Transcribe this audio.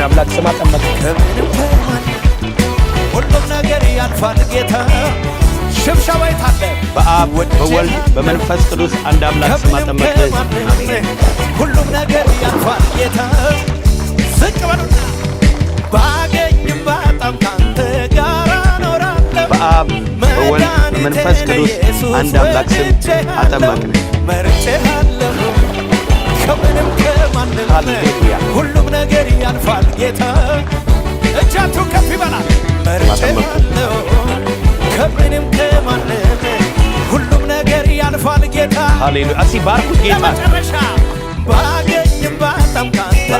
አምላክ ስም አጠመቅን። ሁሉም ነገር ያልፋል ጌታ ሽብሸባ የታለ በአብ በወልድ በመንፈስ ቅዱስ አንድ አምላክ ስም አጠመቅን። ሁሉም ነገር ያልፋል ጌታ ዝቅ በሉና ባገኝም ባጣም ካንተ ጋር እኖራለሁ በአብ በወልድ በመንፈስ ቅዱስ አንድ አምላክ ስም አጠመቅን። መርጬሃለሁ ከምንም ከማንም ሃሌሉያ ሁሉም ነገር ያልፋል ጌታ እጃችሁ ከፍ ይበላል። መርጬሃለሁ ከምንም ከማንም ሁሉም ነገር ያልፋል ጌታ ሃሌሉያ። እስቲ ባርኩ ጌታ ለመጨረሻ ባገኝም ባጣም ካንተ